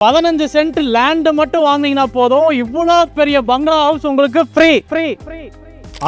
15 cent land மட்டும் வாங்கினீங்கன்னா போதும், இவ்வளோ பெரிய பங்களா ஹவுஸ் உங்களுக்கு ஃப்ரீ.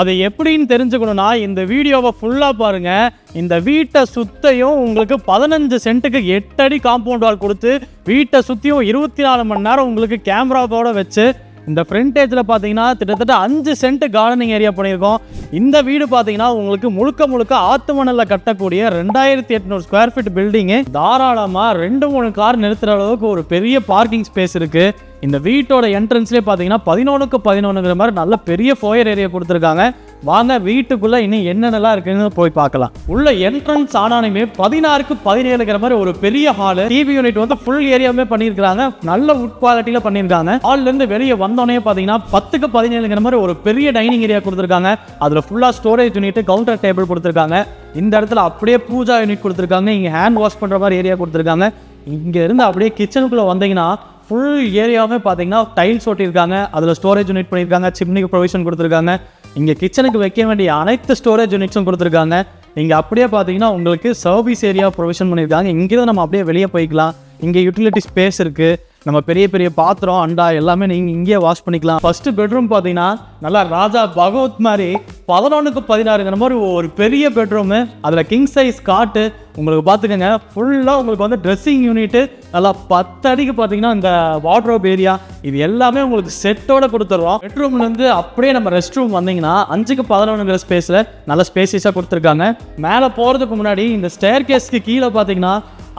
அது எப்படின்னு தெரிஞ்சுக்கணும்னா இந்த வீடியோவை ஃபுல்லாக பாருங்கள். இந்த வீட்டை சுற்றியும் உங்களுக்கு 15 சென்ட்டுக்கு 8 அடி காம்பவுண்ட் வால் கொடுத்து வீட்டை சுற்றியும் 24 மணி நேரம் உங்களுக்கு கேமராவோட வச்சு இந்த ஃப்ரண்டேஜில் பார்த்தீங்கன்னா கிட்டத்தட்ட 5 சென்ட் கார்டனிங் ஏரியா பண்ணியிருக்கோம். இந்த வீடு பார்த்தீங்கன்னா உங்களுக்கு முழுக்க ஆத்து மணலில் கட்டக்கூடிய 2800 ஸ்கொயர் ஃபீட் பில்டிங்கு. தாராளமாக 2-3 கார் நிறுத்துகிற அளவுக்கு ஒரு பெரிய பார்க்கிங் ஸ்பேஸ் இருக்குது. இந்த வீட்டோட என்ட்ரன்ஸ்லேயே பார்த்தீங்கன்னா 11க்கு 11ங்கிற மாதிரி நல்ல பெரிய ஃபோயர் ஏரியா கொடுத்துருக்காங்க. வாங்க வீட்டுக்குள்ளே இன்னும் என்னென்னலாம் இருக்குன்னு போய் பார்க்கலாம். உள்ள என்ட்ரன்ஸ் ஆனாலுமே 16க்கு 17ங்கிற மாதிரி ஒரு பெரிய ஹாலு, டிவி யூனிட் வந்து ஃபுல் ஏரியாவுமே பண்ணியிருக்காங்க. நல்ல வுட் குவாலிட்டியில் பண்ணியிருக்காங்க. ஹால்லேருந்து வெளியே வந்தோடனே பார்த்தீங்கன்னா 10க்கு 17ங்கிற மாதிரி ஒரு பெரிய டைனிங் ஏரியா கொடுத்துருக்காங்க. அதில் ஃபுல்லாக ஸ்டோரேஜ் யூனிட், கவுண்டர் டேபிள் கொடுத்துருக்காங்க. இந்த இடத்துல அப்படியே பூஜா யூனிட் கொடுத்துருக்காங்க. இங்கே ஹேண்ட் வாஷ் பண்ணுற மாதிரி ஏரியா கொடுத்துருக்காங்க. இங்கே இருந்து அப்படியே கிச்சனுக்குள்ளே வந்தீங்கன்னா ஃபுல் ஏரியாவே பார்த்தீங்கன்னா டைல்ஸ் ஒட்டியிருக்காங்க. அதில் ஸ்டோரேஜ் யூனிட் பண்ணியிருக்காங்க, சிம்னிக்கு ப்ரொவிஷன் கொடுத்துருக்காங்க. இங்கே கிச்சனுக்கு வைக்க வேண்டிய அனைத்து ஸ்டோரேஜ் யூனிட்ஸும் கொடுத்துருக்காங்க. இங்கே அப்படியே பார்த்தீங்கன்னா உங்களுக்கு சர்வீஸ் ஏரியா ப்ரொவிஷன் பண்ணியிருக்காங்க. இங்கேருந்து நம்ம அப்படியே வெளியே போய்க்கலாம். இங்கே யூட்டிலிட்டி ஸ்பேஸ் இருக்குது. நம்ம பெரிய பாத்திரம், அண்டா எல்லாமே நீங்கள் இங்கேயே வாஷ் பண்ணிக்கலாம். ஃபஸ்ட்டு பெட்ரூம் பார்த்தீங்கன்னா நல்லா ராஜா பகவத் மாதிரி 11க்கு 16ங்கிற மாதிரி ஒரு பெரிய பெட்ரூமு. அதில் கிங் சைஸ் காட்டு உங்களுக்கு பார்த்துக்கோங்க. ஃபுல்லாக உங்களுக்கு வந்து ட்ரெஸ்ஸிங் யூனிட்டு, நல்லா 10 அடிக்கு பார்த்தீங்கன்னா இந்த வார்ட்ரோப் ஏரியா, இது எல்லாமே உங்களுக்கு செட்டோட கொடுத்துட்றோம். பெட்ரூம்லேருந்து அப்படியே நம்ம ரெஸ்ட் ரூம் வந்தீங்கன்னா 5க்கு 11ங்கிற ஸ்பேஸில் நல்ல ஸ்பேசியஸாக கொடுத்துருக்காங்க. மேலே போகிறதுக்கு முன்னாடி இந்த ஸ்டேர் கேஸ்க்கு கீழே பார்த்தீங்கன்னா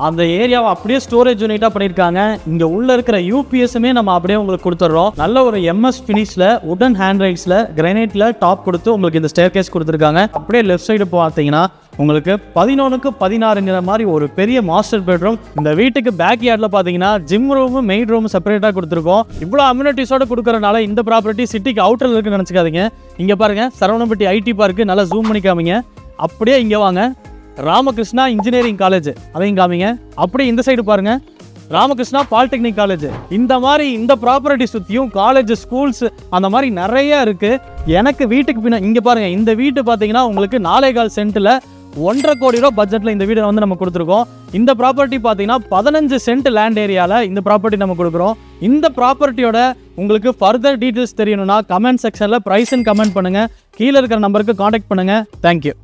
அந்த ஏரியாவை அப்படியே ஸ்டோரேஜ் யூனிட்டாக பண்ணியிருக்காங்க. இங்கே உள்ளே இருக்கிற யூபிஎஸ்ஸுமே நம்ம அப்படியே உங்களுக்கு கொடுத்துட்றோம். நல்ல ஒரு எம்எஸ் ஃபினிஷில் உடன் ஹேண்ட் ரைட்ஸில் கிரானைட்டில் டாப் கொடுத்து உங்களுக்கு இந்த ஸ்டேர் கேஸ் கொடுத்துருக்காங்க. அப்படியே லெஃப்ட் சைடு பார்த்தீங்கன்னா உங்களுக்கு 11க்கு 16ங்கிற மாதிரி ஒரு பெரிய மாஸ்டர் பெட்ரூம். இந்த வீட்டுக்கு பேக் யார்டில் பார்த்தீங்கன்னா ஜிம் ரூமு, மெயின் ரூம் செப்பரேட்டாக கொடுத்துருக்கோம். இவ்வளோ அம்யூனிட்டிஸோடு கொடுக்குறனால இந்த ப்ராப்பர்ட்டி சிட்டிக்கு அவுட்டரில் இருக்குன்னு நினச்சிக்காதீங்க. இங்கே பாருங்கள், சரவணம்பட்டி ஐடி பார்க்கு நல்லா ஜூம் பண்ணி காமிங்க. அப்படியே இங்கே வாங்க, ராமகிருஷ்ணா இன்ஜினியரிங் காலேஜ் அதையும் காமிங்க. அப்படியே இந்த சைடு பாருங்க, ராமகிருஷ்ணா பாலிடெக்னிக் காலேஜ். இந்த மாதிரி இந்த ப்ராப்பர்ட்டி சுற்றியும் காலேஜ், ஸ்கூல்ஸ் அந்த மாதிரி நிறைய இருக்குது. எனக்கு வீட்டுக்கு பின்ன இங்கே பாருங்கள், இந்த வீட்டு பார்த்தீங்கன்னா உங்களுக்கு 4.25 சென்ட்டில் 1.5 கோடி ரூபா பட்ஜெட்டில் இந்த வீடை வந்து நம்ம கொடுத்துருக்கோம். இந்த ப்ராப்பர்ட்டி பார்த்தீங்கன்னா 15 சென்ட் லேண்ட் ஏரியாவில் இந்த ப்ராப்பர்ட்டி நம்ம கொடுக்குறோம். இந்த ப்ராப்பர்ட்டியோட உங்களுக்கு ஃபர்தர் டீட்டெயில்ஸ் தெரியணும்னா கமெண்ட் செக்ஷனில் ப்ரைஸ்ன்னு கமெண்ட் பண்ணுங்கள். கீழே இருக்கிற நம்பருக்கு காண்டாக்ட் பண்ணுங்கள். தேங்க்யூ.